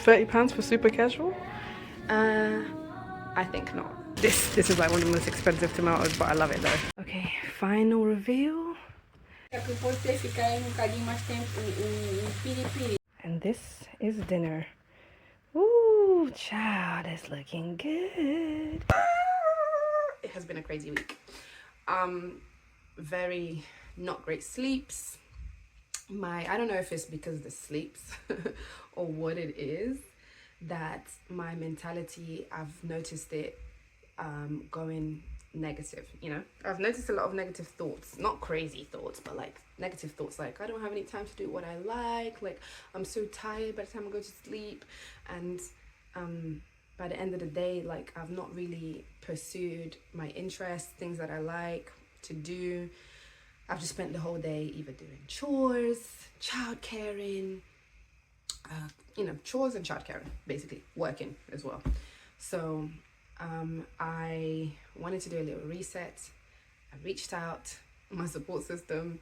£30 for super casual? I think not. This is like one of the most expensive tomatoes, but I love it though. Okay, final reveal. And this is dinner. Ooh, child, it's looking good. It has been a crazy week. Very not great sleeps. I don't know if it's because of the sleeps or what it is, that my mentality, I've noticed it going negative. I've noticed a lot of negative thoughts, not crazy thoughts, but like negative thoughts, like I don't have any time to do what I like I'm so tired by the time I go to sleep, and by the end of the day, like I've not really pursued my interests, things that I like to do. I've just spent the whole day either doing chores, child caring, chores and child caring, basically working as well. So I wanted to do a little reset. I reached out my support system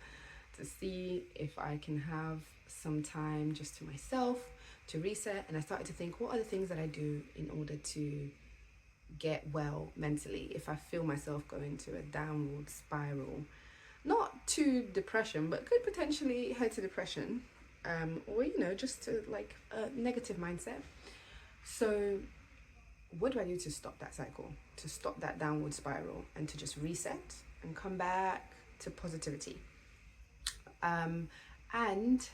to see if I can have some time just to myself to reset, and I started to think, what are the things that I do in order to get well mentally if I feel myself going to a downward spiral, not to depression, but could potentially head to depression, or just to like a negative mindset. So what do I do to stop that cycle, to stop that downward spiral, and to just reset and come back to positivity? And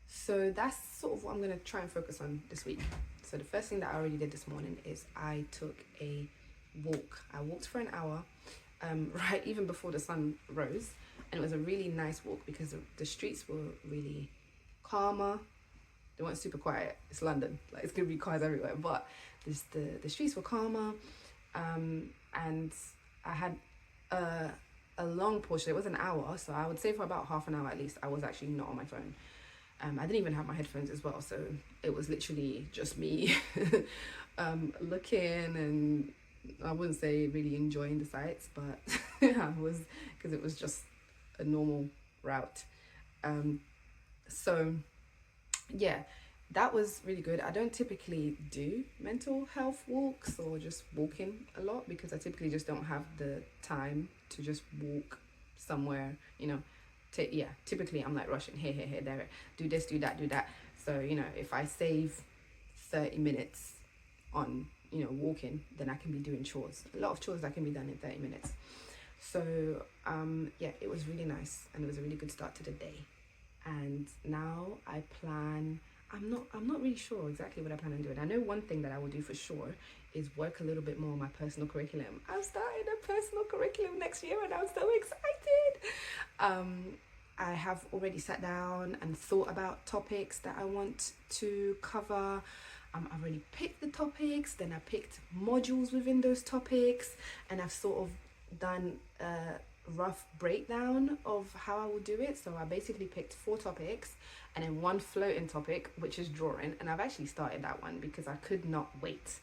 so that's sort of what I'm going to try and focus on this week. So the first thing that I already did this morning is I took a walk. I walked for an hour, right even before the sun rose, and it was a really nice walk because the streets were really calmer. They weren't super quiet. It's London, like it's gonna be cars everywhere, but the streets were calmer, and I had a long portion. It was an hour, so I would say for about half an hour at least I was actually not on my phone. I didn't even have my headphones as well, so it was literally just me looking, and I wouldn't say really enjoying the sights, but I was, because it was just a normal route. So yeah, that was really good. I don't typically do mental health walks or just walking a lot because I typically just don't have the time to just walk somewhere, typically I'm like rushing here, there, do this, do that. So, if I save 30 minutes on, walking, then I can be doing chores. A lot of chores that can be done in 30 minutes. So, yeah, it was really nice, and it was a really good start to the day. And now I plan, I'm not really sure exactly what I plan on doing. I know one thing that I will do for sure is work a little bit more on my personal curriculum. I'm starting a personal curriculum next year and I'm so excited. I have already sat down and thought about topics that I want to cover. I've already picked the topics, then I picked modules within those topics, and I've sort of done a rough breakdown of how I will do it. So I basically picked 4 topics and then one floating topic, which is drawing, and I've actually started that one because I could not wait.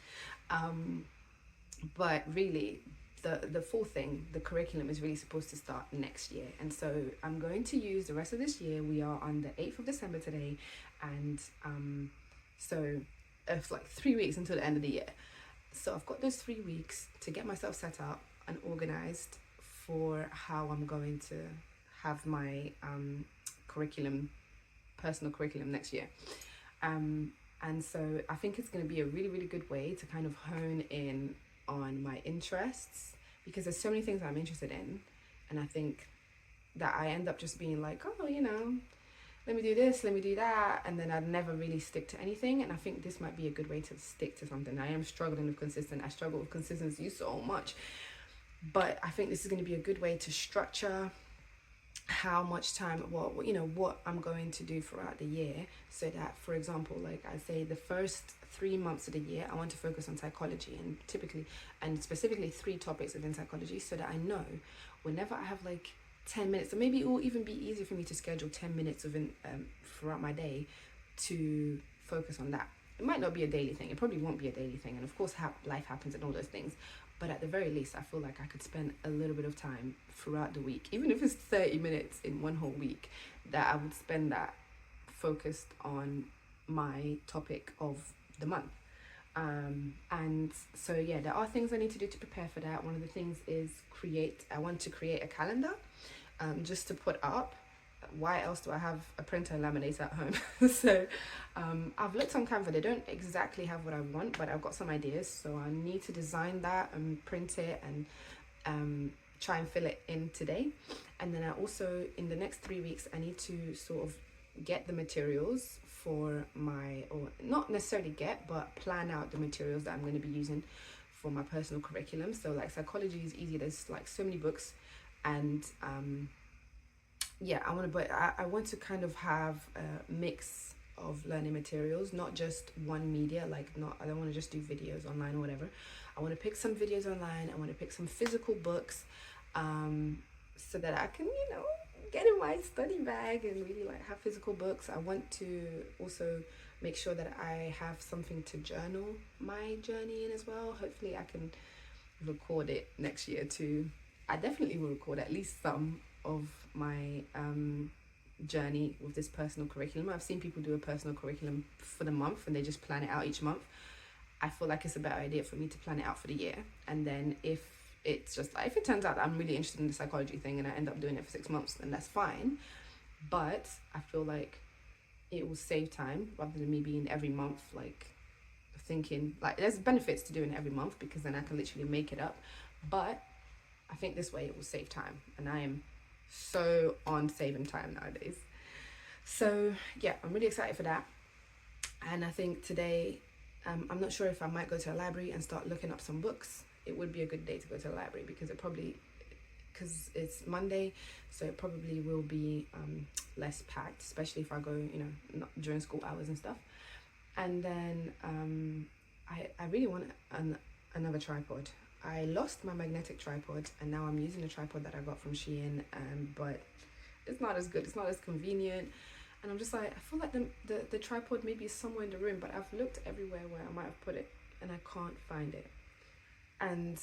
But really, the full thing, the curriculum, is really supposed to start next year, and so I'm going to use the rest of this year. We are on the 8th of December today, and so it's like 3 weeks until the end of the year. So I've got those 3 weeks to get myself set up and organized for how I'm going to have my personal curriculum next year. And so I think it's going to be a really, really good way to kind of hone in on my interests, because there's so many things that I'm interested in, and I think that I end up just being like, oh, let me do this, let me do that, and then I'd never really stick to anything. And I think this might be a good way to stick to something. I am struggling with I struggle with consistency so much, but I think this is going to be a good way to structure how much time, what I'm going to do throughout the year, so that, for example, like I say, the first 3 months of the year I want to focus on psychology, and specifically 3 topics within psychology, so that I know whenever I have like 10 minutes, or maybe it will even be easier for me to schedule 10 minutes within throughout my day to focus on that. It might not be a daily thing, it probably won't be a daily thing, and of course life happens and all those things, but at the very least I feel like I could spend a little bit of time throughout the week, even if it's 30 minutes in one whole week, that I would spend that focused on my topic of the month. And so yeah, there are things I need to do to prepare for that. One of the things is I want to create a calendar, just to put up. Why else do I have a printer and laminator at home? So I've looked on Canva. They don't exactly have what I want, but I've got some ideas. So I need to design that and print it and try and fill it in today. And then I also, in the next 3 weeks, I need to sort of get the materials for or not necessarily get, but plan out the materials that I'm going to be using for my personal curriculum. So like psychology is easy. There's like so many books, and yeah, I want to kind of have a mix of learning materials, not just one media. I don't want to just do videos online or whatever. I want to pick some videos online. I want to pick some physical books, so that I can, get in my study bag and really like have physical books. I want to also make sure that I have something to journal my journey in as well. Hopefully I can record it next year too. I definitely will record at least some of my journey with this personal curriculum. I've seen people do a personal curriculum for the month and they just plan it out each month. I feel like it's a better idea for me to plan it out for the year, and then if it turns out that I'm really interested in the psychology thing and I end up doing it for 6 months, then that's fine. But I feel like it will save time rather than me being every month like thinking, like, there's benefits to doing it every month because then I can literally make it up. But I think this way it will save time, and I am so on saving time nowadays. So yeah, I'm really excited for that. And I think today, I'm not sure if I might go to a library and start looking up some books. It would be a good day to go to the library because it's Monday, so it probably will be less packed, especially if I go, not during school hours and stuff. And then I really want another tripod. I lost my magnetic tripod, and now I'm using a tripod that I got from Shein, but it's not as good, it's not as convenient. And I'm just like, I feel like the tripod maybe is somewhere in the room, but I've looked everywhere where I might have put it and I can't find it. And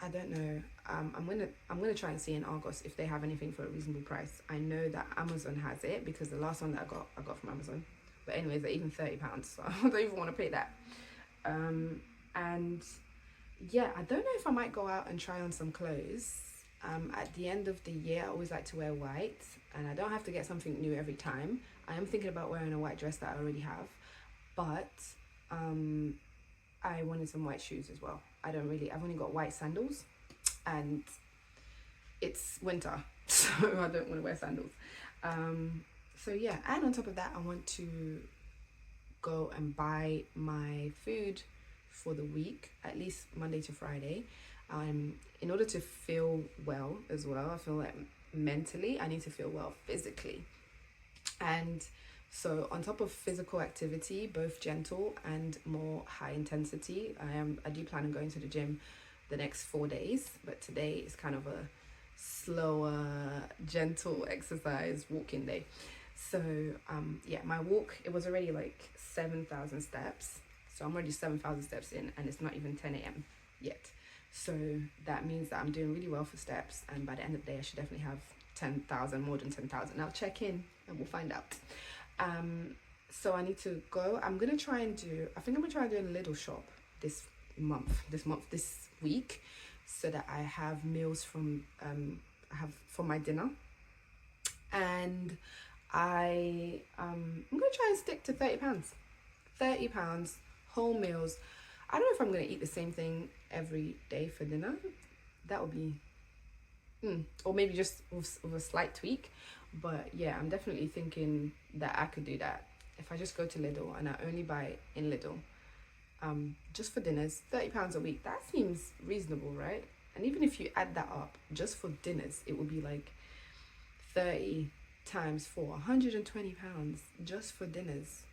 I don't know. I'm gonna try and see in Argos if they have anything for a reasonable price. I know that Amazon has it because the last one that I got from Amazon. But anyways, they're even £30, so I don't even want to pay that. And yeah, I don't know if I might go out and try on some clothes. At the end of the year, I always like to wear white, and I don't have to get something new every time. I am thinking about wearing a white dress that I already have, but I wanted some white shoes as well. I've only got white sandals, and it's winter, so I don't want to wear sandals. So yeah, and on top of that, I want to go and buy my food for the week, at least Monday to Friday, in order to feel well as well. I feel like mentally I need to feel well physically, and so on top of physical activity, both gentle and more high intensity, I do plan on going to the gym the next 4 days, but today is kind of a slower, gentle exercise walking day. So yeah, my walk, it was already like 7,000 steps. So I'm already 7,000 steps in, and it's not even 10 a.m. yet. So that means that I'm doing really well for steps, and by the end of the day I should definitely have 10,000, more than 10,000. I'll check in and we'll find out. So I need to go. I think I'm gonna try and do a little shop this week, so that I have meals from for my dinner. And I'm gonna try and stick to £30 whole meals. I don't know if I'm gonna eat the same thing every day for dinner. That would be or maybe just with a slight tweak. But yeah, I'm definitely thinking that I could do that if I just go to Lidl and I only buy in Lidl, just for dinners. £30 a week, that seems reasonable, right? And even if you add that up just for dinners, it would be like 30 times 4, £120 just for dinners.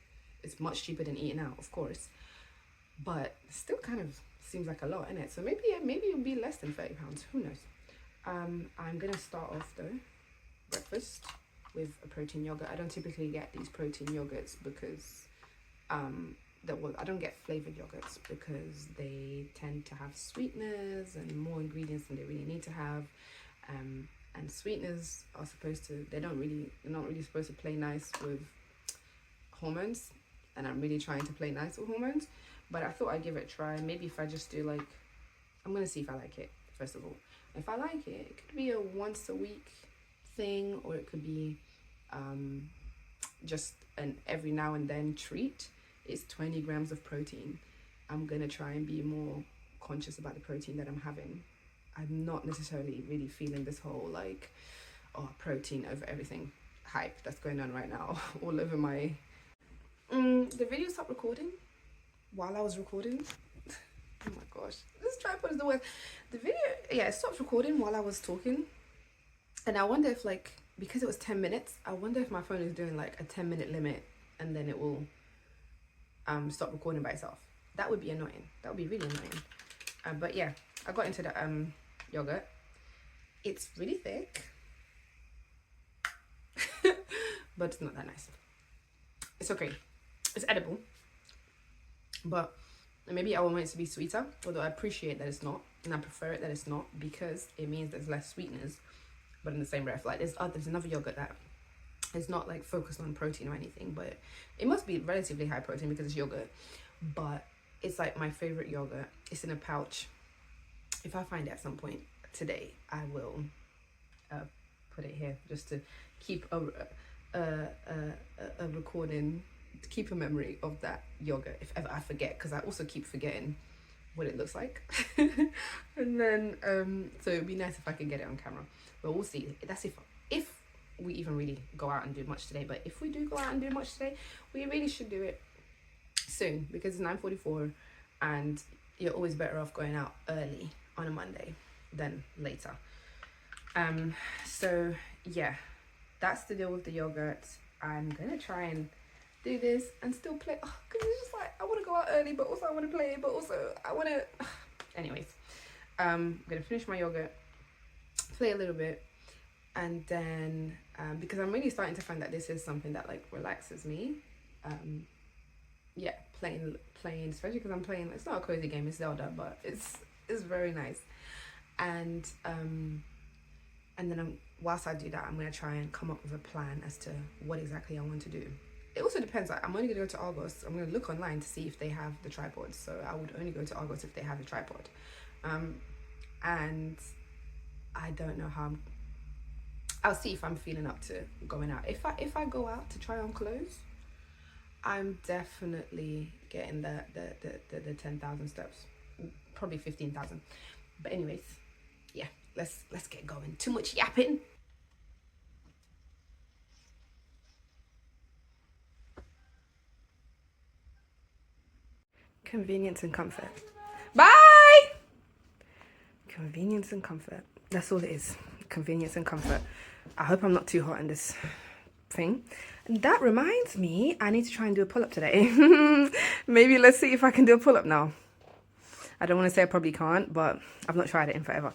It's much cheaper than eating out, of course, but still kind of seems like a lot, innit? So maybe it'll be less than £30. Who knows? I'm gonna start off though breakfast with a protein yogurt. I don't typically get these protein yogurts because I don't get flavored yogurts because they tend to have sweeteners and more ingredients than they really need to have. And sweeteners are they're not really supposed to play nice with hormones. and I'm really trying to play nice with hormones. But I thought I'd give it a try. Maybe if I just do like, I'm gonna see if I like it first of all. If I like it, it could be a once a week thing, or it could be just an every now and then treat. It's 20 grams of protein. I'm gonna try and be more conscious about the protein that I'm having. I'm not necessarily really feeling this whole like, oh, protein over everything hype that's going on right now all over my the video stopped recording while I was recording. Oh my gosh, this tripod is the worst. The video, yeah, it stopped recording while I was talking, and I wonder if, like, because it was 10 minutes, I wonder if my phone is doing like a 10-minute limit and then it will stop recording by itself. That would be annoying. That would be really annoying. But yeah, I got into the yogurt. It's really thick but it's not that nice. It's okay, it's edible, but maybe I want it to be sweeter, although I appreciate that it's not, and I prefer it that it's not, because it means there's less sweetness. But in the same breath, like there's another yogurt that is not like focused on protein or anything, but it must be relatively high protein because it's yogurt, but it's like my favorite yogurt. It's in a pouch. If I find it at some point today, I will put it here just to keep a recording, to keep a memory of that yogurt if ever I forget, because I also keep forgetting what it looks like. And then so it'd be nice if I could get it on camera, but we'll see. That's if we even really go out and do much today. But if we do go out and do much today, we really should do it soon, because it's 9:44 and you're always better off going out early on a Monday than later. So yeah, that's the deal with the yogurt. I'm gonna try and do this and still play, because it's just like I want to go out early, but also I want to play, but also I want to anyways. I'm gonna finish my yogurt, play a little bit, and then because I'm really starting to find that this is something that like relaxes me. Yeah, playing, especially because I'm playing, it's not a cozy game, it's Zelda, but it's very nice. And then whilst I do that, I'm gonna try and come up with a plan as to what exactly I want to do. It also depends, like I'm only gonna go to Argos. I'm gonna look online to see if they have the tripods, so I would only go to Argos if they have the tripod. And I don't know how I'll see if I'm feeling up to going out. If I go out to try on clothes, I'm definitely getting the 10,000 steps, probably 15,000. But anyways, yeah, let's get going. Too much yapping. Convenience and comfort. Bye! Convenience and comfort. That's all it is. Convenience and comfort. I hope I'm not too hot in this thing. And that reminds me, I need to try and do a pull-up today. Maybe let's see if I can do a pull-up now. I don't want to say I probably can't, but I've not tried it in forever.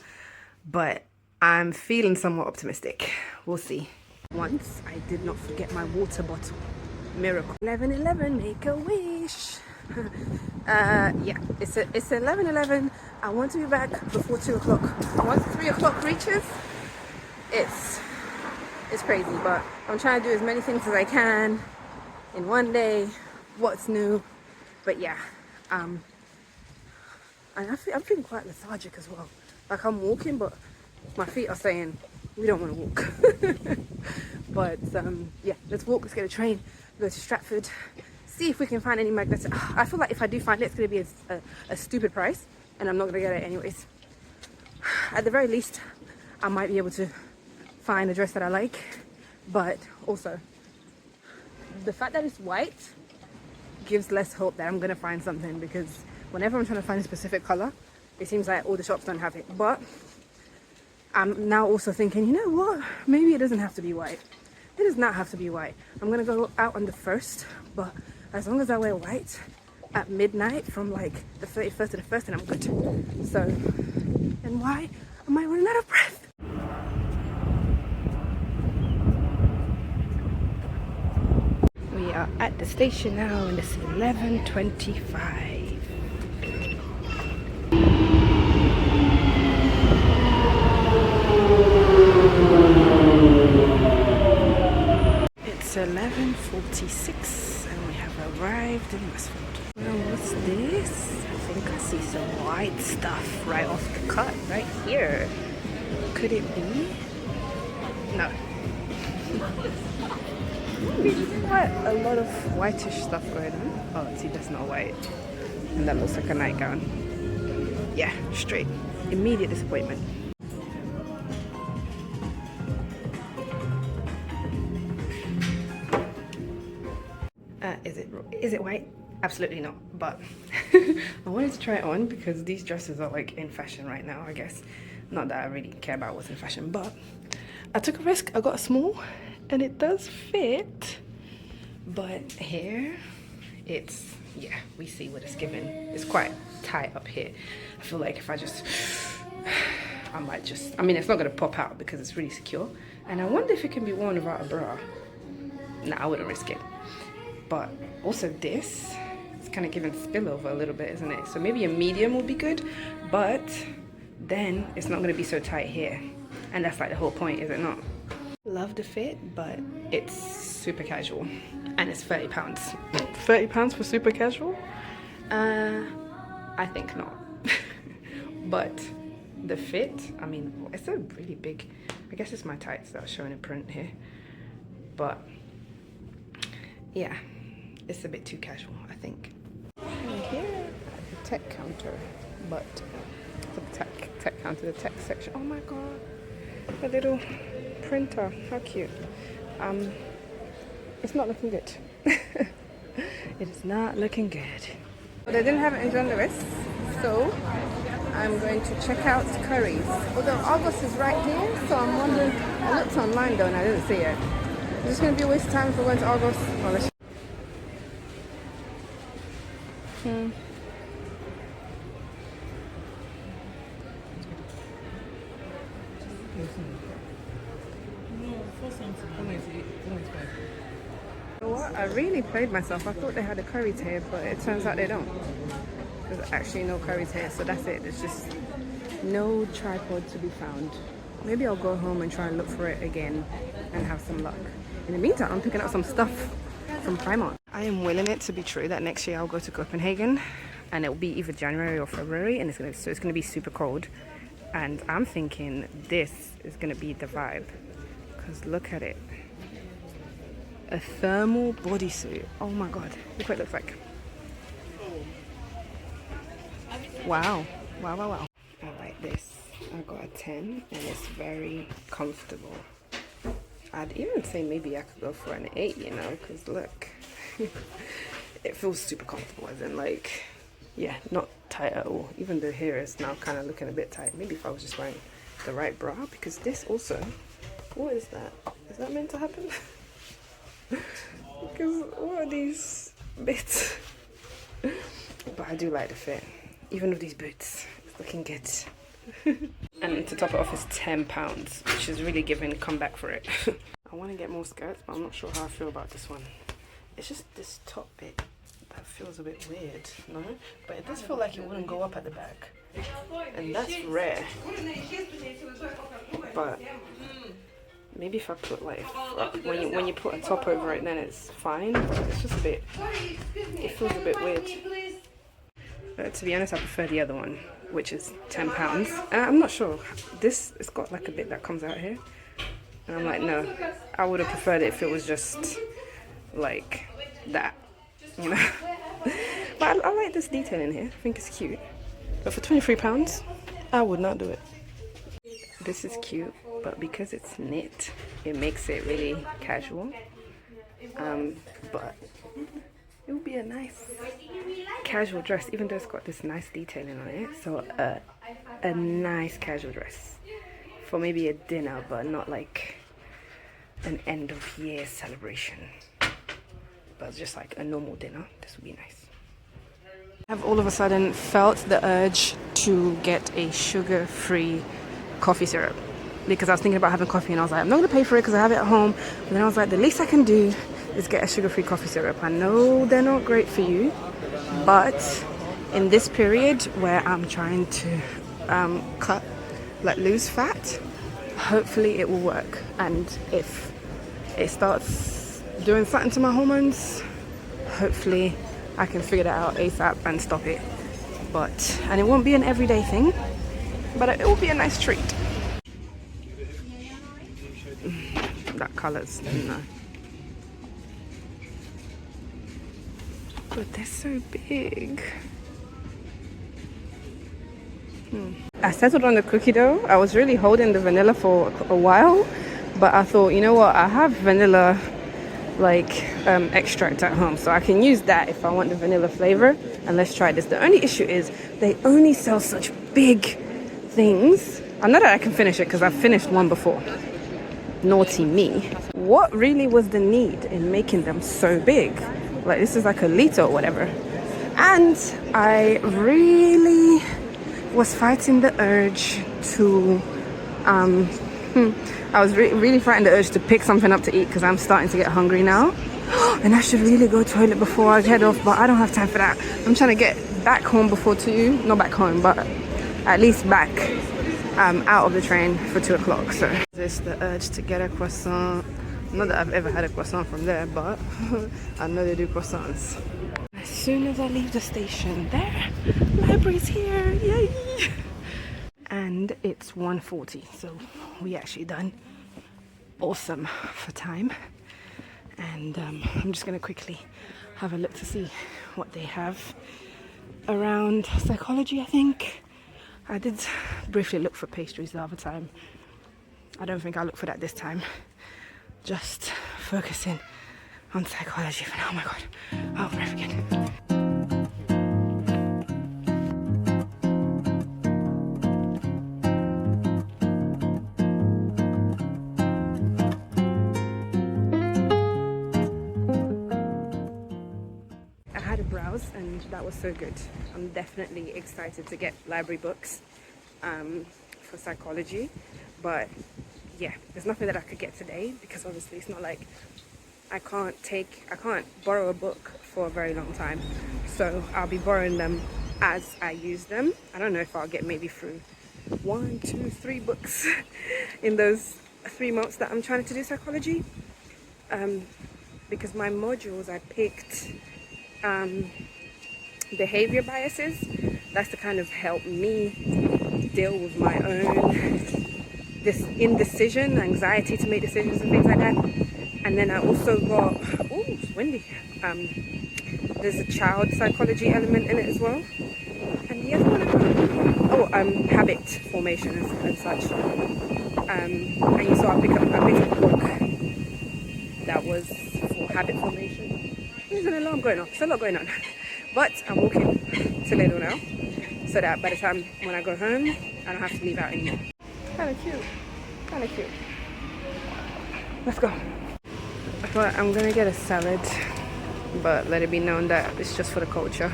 But I'm feeling somewhat optimistic. We'll see. Once I did not forget my water bottle. Miracle. 11:11, make a wish. Yeah, it's 11:11. I want to be back before 2 o'clock. Once 3 o'clock reaches, it's crazy, but I'm trying to do as many things as I can in one day. What's new? But yeah, and I'm feeling quite lethargic as well. Like I'm walking, but my feet are saying we don't want to walk. But yeah, let's walk. Let's get a train. Go to Stratford. See if we can find any magnetic. I feel like if I do find it, it's going to be a stupid price, and I'm not going to get it anyways. At the very least, I might be able to find a dress that I like, but also the fact that it's white gives less hope that I'm going to find something, because whenever I'm trying to find a specific color, it seems like all the shops don't have it. But I'm now also thinking, you know what, maybe it doesn't have to be white. It does not have to be white. I'm going to go out on the 1st, but as long as I wear white at midnight from like the 31st to the 1st, then I'm good. So, and why am I running out of breath? We are at the station now, and it's 11:25. It's 11:46, and we have a arrived in Westfield. Well, what's this? I think I see some white stuff right off the cut, right here. Could it be? No. Quite a lot of whitish stuff going on. Oh, see, that's not white. And that looks like a nightgown. Yeah, straight. Immediate disappointment. Is it white? Absolutely not. But I wanted to try it on because these dresses are like in fashion right now, I guess. Not that I really care about what's in fashion, but I took a risk. I got a small and it does fit. But here, it's, yeah, we see what it's given. It's quite tight up here. I feel like if I just, I might just, I mean, it's not going to pop out because it's really secure. And I wonder if it can be worn without a bra. Nah, I wouldn't risk it. But also this, it's kind of giving spillover a little bit, isn't it? So maybe a medium would be good, but then it's not going to be so tight here. And that's like the whole point, is it not? Love the fit, but it's super casual. And it's £30. £30 for super casual? I think not. But the fit, I mean, it's a really big, I guess it's my tights that are showing in print here. But yeah, it's a bit too casual, I think. And here at the tech counter, but the tech counter, the tech section. Oh my god, a little printer, how cute. It's not looking good. It is not looking good. But I didn't have it in John Lewis, so I'm going to check out Curry's. Although August is right here, so I'm wondering, I looked online though and I didn't see it. Is this going to be a waste of time if we're going to August? Oh, let's You know what? I really played myself. I thought they had a Curry's here, but it turns out they don't. There's actually no Curry's here, so that's it. There's just no tripod to be found. Maybe I'll go home and try and look for it again and have some luck. In the meantime, I'm picking up some stuff from Primark. I am willing it to be true that next year I'll go to Copenhagen and it will be either January or February, and it's gonna be super cold. And I'm thinking this is gonna be the vibe, because look at it. A thermal bodysuit. Oh my god, look what it looks like. Wow, wow, wow, wow. I like this. I got a 10 and it's very comfortable. I'd even say maybe I could go for an 8, you know, because look, it feels super comfortable, as in like, yeah, not tight at all. Even though here it's now kind of looking a bit tight. Maybe if I was just wearing the right bra, because this also, what is that? Is that meant to happen? Because what are these bits? But I do like the fit, even with these boots. It's looking good. And to top it off is £10, which is really giving comeback for it. I want to get more skirts, but I'm not sure how I feel about this one. It's just this top bit that feels a bit weird, no? But it does feel like it wouldn't go up at the back, and that's rare. But maybe if I put like, when you put a top over it, then it's fine. It's just a bit, it feels a bit weird. But to be honest, I prefer the other one, which is £10. And I'm not sure. This, it's got like a bit that comes out here. And I'm like, no, I would have preferred it if it was just like that, you know. But I like this detail in here. I think it's cute. But for £23, I would not do it. This is cute, but because it's knit, it makes it really casual. But it would be a nice casual dress, even though it's got this nice detailing on it. So a nice casual dress for maybe a dinner, but not like an end of year celebration, but just like a normal dinner. This would be nice. I've all of a sudden felt the urge to get a sugar-free coffee syrup, because I was thinking about having coffee and I was like, I'm not gonna pay for it because I have it at home. But then I was like, the least I can do is get a sugar-free coffee syrup. I know they're not great for you, but in this period where I'm trying to lose fat, hopefully it will work. And if it starts doing something to my hormones, hopefully I can figure that out ASAP and stop it. And it won't be an everyday thing, but it will be a nice treat. That color's no. But they're so big. I settled on the cookie dough. I was really holding the vanilla for a while, but I thought, you know what, I have vanilla extract at home, so I can use that if I want the vanilla flavor. And let's try this. The only issue is they only sell such big things. I know that I can finish it because I've finished one before. Naughty me. What really was the need in making them so big? Like, this is like a liter or whatever. And I really was fighting the urge to I was really fighting the urge to pick something up to eat because I'm starting to get hungry now. And I should really go toilet before I head off, but I don't have time for that. I'm trying to get back home before 2, not back home, but at least back out of the train for 2 o'clock. So this the urge to get a croissant. Not that I've ever had a croissant from there, but I know they do croissants. As soon as I leave the station, there, library's here, yay! And it's 1:40, so we actually done awesome for time. And I'm just gonna quickly have a look to see what they have around psychology. I think I did briefly look for pastries the other time. I don't think I'll look for that this time. Just focusing on psychology for now. Oh my god, oh, I forget. And that was so good. I'm definitely excited to get library books for psychology, but yeah, there's nothing that I could get today because obviously it's not like I can't borrow a book for a very long time, so I'll be borrowing them as I use them. I don't know if I'll get maybe through 1, 2, 3 books in those 3 months that I'm trying to do psychology, because my modules I picked behavior biases. That's to kind of help me deal with my own this indecision, anxiety to make decisions and things like that. And then I also got, oh, it's windy. There's a child psychology element in it as well. And the other one I got, habit formation and such. And you saw I picked up a book that was for habit formation. There's an alarm going off. There's a lot going on. But I'm walking to Lidl now, so that by the time when I go home, I don't have to leave out anymore. Kind of cute. Kind of cute. Let's go. But I'm gonna get a salad, but let it be known that it's just for the culture.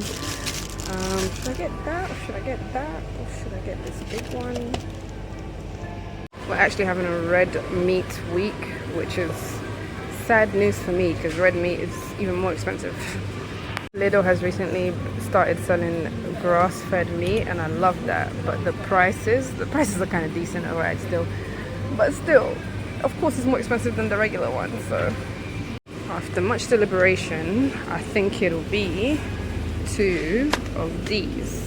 Should I get that, or should I get that, or should I get this big one? We're actually having a red meat week, which is sad news for me because red meat is even more expensive. Lidl has recently started selling grass-fed meat, and I love that. But the prices are kind of decent, alright, still. But still, of course, it's more expensive than the regular one. So, after much deliberation, I think it'll be 2 of these.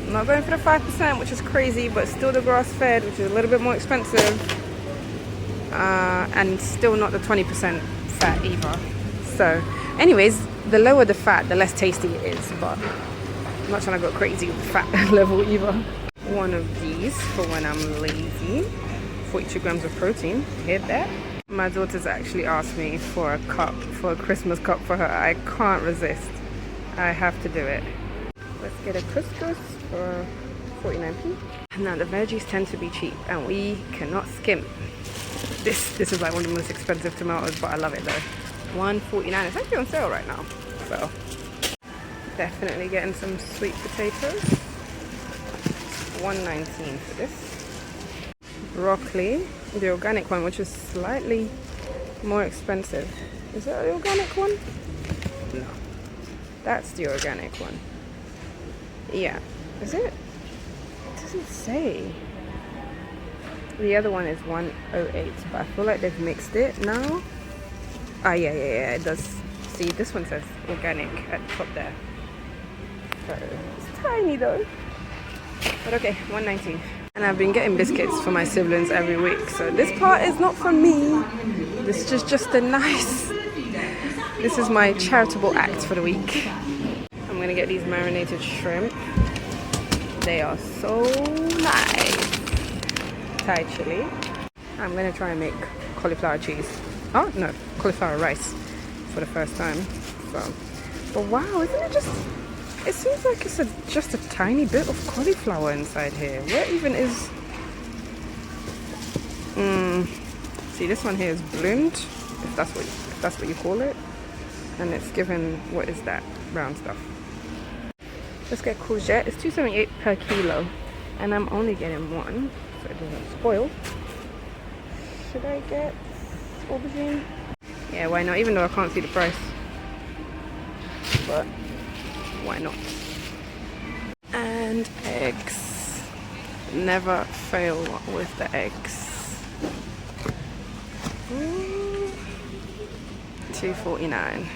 I'm not going for the 5%, which is crazy, but still the grass-fed, which is a little bit more expensive, and still not the 20% fat either. So, anyways, the lower the fat, the less tasty it is, but I'm not trying to go crazy with the fat level either. One of these for when I'm lazy. 42 grams of protein. Hear that? My daughter's actually asked me for a cup, for a Christmas cup for her. I can't resist. I have to do it. Let's get a couscous for 49p. Now the veggies tend to be cheap and we cannot skimp. This is like one of the most expensive tomatoes, but I love it though. $1.49. It's actually on sale right now, so definitely getting some sweet potatoes. $1.19 for this. Broccoli, the organic one, which is slightly more expensive. Is that the organic one? No, that's the organic one. Yeah, is it? It doesn't say. The other one is 108, but I feel like they've mixed it now. Ah, yeah, it does See, this one says organic at the top there. So it's tiny though. But okay, 119. And I've been getting biscuits for my siblings every week. So this part is not for me. This is just a nice... This is my charitable act for the week. I'm gonna get these marinated shrimp. They are so nice. Thai chili. I'm gonna try and make cauliflower cheese. Oh no, cauliflower rice for the first time. So, but wow, isn't it just? It seems like it's just a tiny bit of cauliflower inside here. Where even is? See, this one here is bloomed, if that's what you call it, and it's given, what is that brown stuff? Let's get courgette. It's $2.78 per kilo, and I'm only getting one, so it doesn't spoil. Should I get aubergine? Yeah, why not? Even though I can't see the price, but why not? And eggs. Never fail with the eggs. $2.49.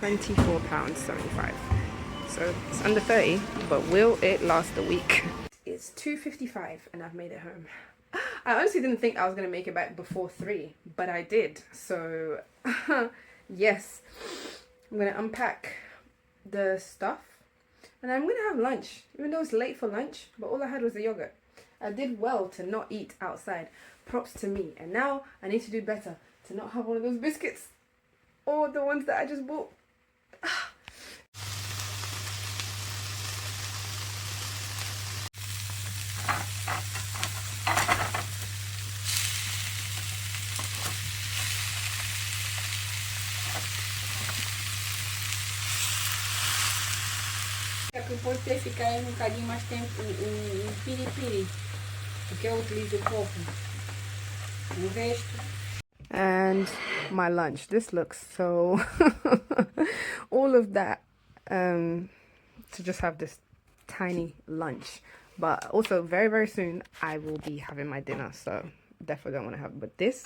£24.75. So it's under 30, but will it last a week? It's 2:55 and I've made it home. I honestly didn't think I was gonna make it back before 3, but I did. So yes, I'm gonna unpack the stuff and I'm gonna have lunch, even though it's late for lunch, but all I had was the yogurt. I did well to not eat outside. Props to me. And now I need to do better to not have one of those biscuits or the ones that I just bought. É para você ficar aí um bocadinho mais tempo o piripiri, porque eu utilizo pouco. O resto. And my lunch. This looks so all of that to just have this tiny lunch, but also very, very soon I will be having my dinner, so definitely don't want to have. But this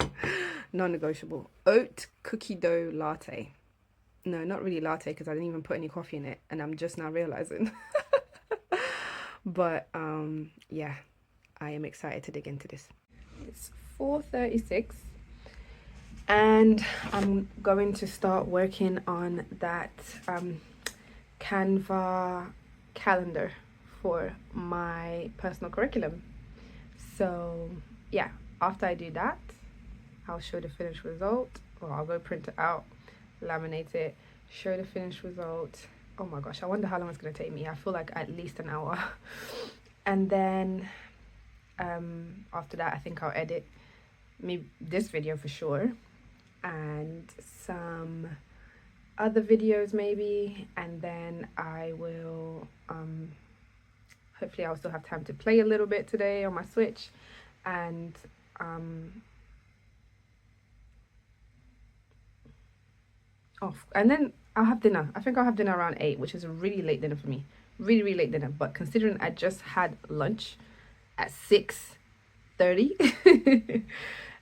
non-negotiable oat cookie dough latte. No, not really latte, because I didn't even put any coffee in it, and I'm just now realizing. But yeah, I am excited to dig into this. It's 4:36 and I'm going to start working on that Canva calendar for my personal curriculum. So yeah, after I do that, I'll show the finished result, or I'll go print it out, laminate it, show the finished result. Oh my gosh, I wonder how long it's going to take me. I feel like at least an hour. And then after that, I think I'll edit maybe this video for sure, and some other videos maybe, and then I will hopefully I'll still have time to play a little bit today on my Switch, and and then I'll have dinner. I think I'll have dinner around 8, which is a really late dinner for me. Really, really late dinner. But considering I just had lunch at 6:30,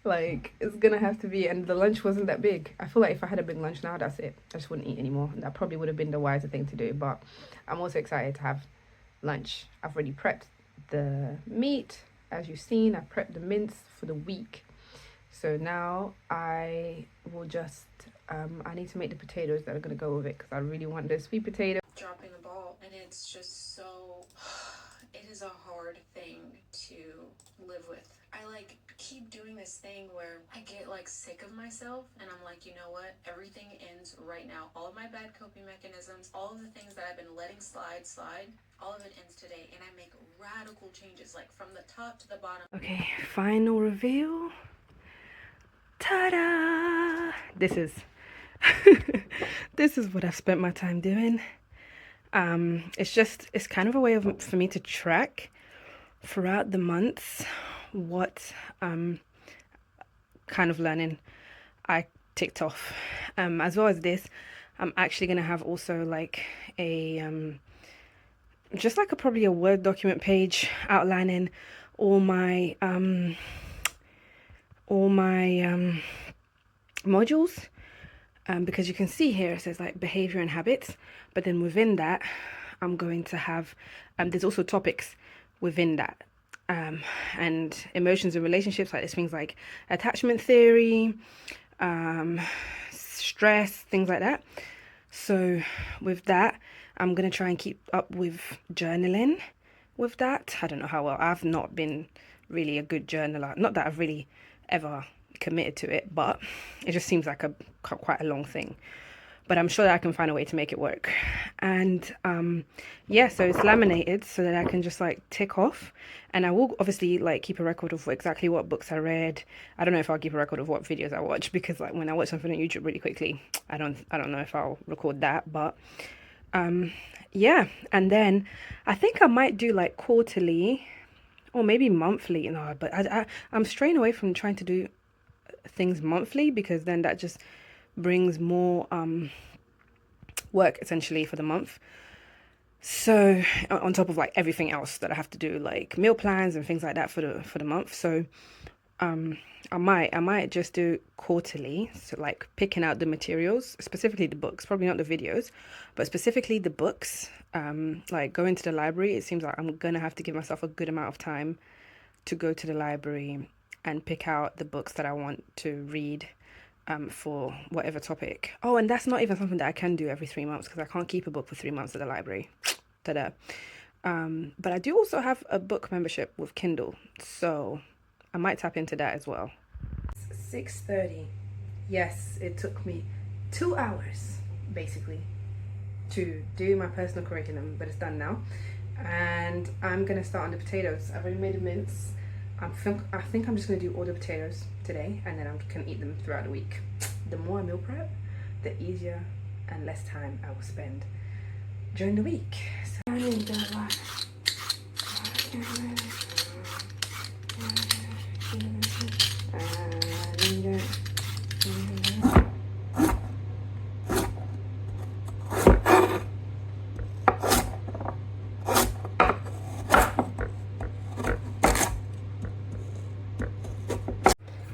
like, it's gonna have to be, and the lunch wasn't that big. I feel like if I had a big lunch now, that's it. I just wouldn't eat anymore. That probably would have been the wiser thing to do. But I'm also excited to have lunch. I've already prepped the meat. As you've seen, I prepped the mince for the week. So now I will just I need to make the potatoes that are going to go with it, because I really want the sweet potato. Dropping the ball, and it's just so, it is a hard thing to live with. I like keep doing this thing where I get like sick of myself, and I'm like, you know what, everything ends right now. All of my bad coping mechanisms, all of the things that I've been letting slide, all of it ends today, and I make radical changes, like from the top to the bottom. Okay, final reveal. Ta-da! This is this is what I've spent my time doing. It's kind of a way for me to track throughout the months what kind of learning I ticked off. As well as this, I'm actually gonna have also like a just like probably a Word document page outlining all my modules, because you can see here it says like behavior and habits, but then within that I'm going to have there's also topics within that, and emotions and relationships, like there's things like attachment theory, stress, things like that. So with that, I'm gonna try and keep up with journaling with that. I don't know how well. I've not been really a good journaler. Not that I've really ever committed to it, but it just seems like quite a long thing. But I'm sure that I can find a way to make it work. And yeah, so it's laminated so that I can just like tick off. And I will obviously like keep a record of exactly what books I read. I don't know if I'll keep a record of what videos I watch, because like when I watch something on YouTube really quickly, I don't know if I'll record that. But yeah, and then I think I might do like quarterly or maybe monthly. But I'm straying away from trying to do things monthly, because then that just brings more work essentially for the month. So on top of like everything else that I have to do, like meal plans and things like that for the month. So I might just do quarterly, so like picking out the materials, specifically the books, probably not the videos, but specifically the books. Like going to the library, it seems like I'm gonna have to give myself a good amount of time to go to the library and pick out the books that I want to read for whatever topic. Oh, and that's not even something that I can do every 3 months, because I can't keep a book for 3 months at the library. Ta-da. But I do also have a book membership with Kindle, so I might tap into that as well. 6:30. Yes, it took me 2 hours basically to do my personal curriculum, but it's done now. And I'm gonna start on the potatoes. I've already made a mince. I think I'm just gonna do all the potatoes today, and then I can eat them throughout the week. The more I meal prep, the easier and less time I will spend during the week. So I need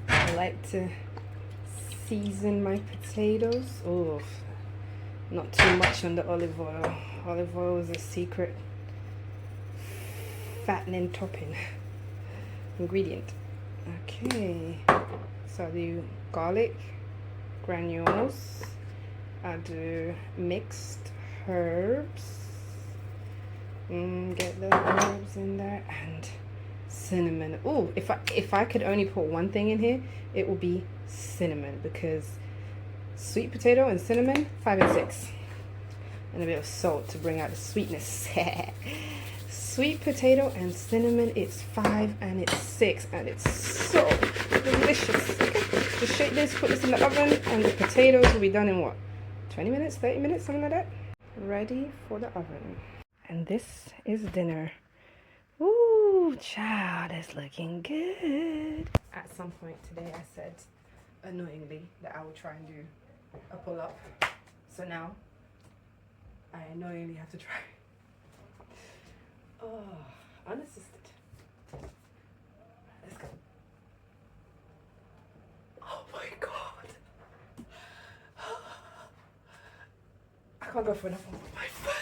I like to season my potatoes. Oh, not too much on the olive oil. Olive oil is a secret fattening topping ingredient. Okay, so I do garlic granules. I do mixed herbs. Get the herbs in there, and cinnamon. Oh, if I could only put one thing in here, it would be cinnamon, because sweet potato and cinnamon, 5 and 6, and a bit of salt to bring out the sweetness. Sweet potato and cinnamon, it's 5 and it's 6, and it's so delicious. Okay, just shake this, put this in the oven, and the potatoes will be done in what, 20 minutes, 30 minutes, something like that. Ready for the oven. And this is dinner. Ooh, child, it's looking good. At some point today, I said, annoyingly, that I would try and do a pull-up. So now, I annoyingly have to try. Oh, unassisted. Let's go. Oh my God. I can't go for another one with my phone.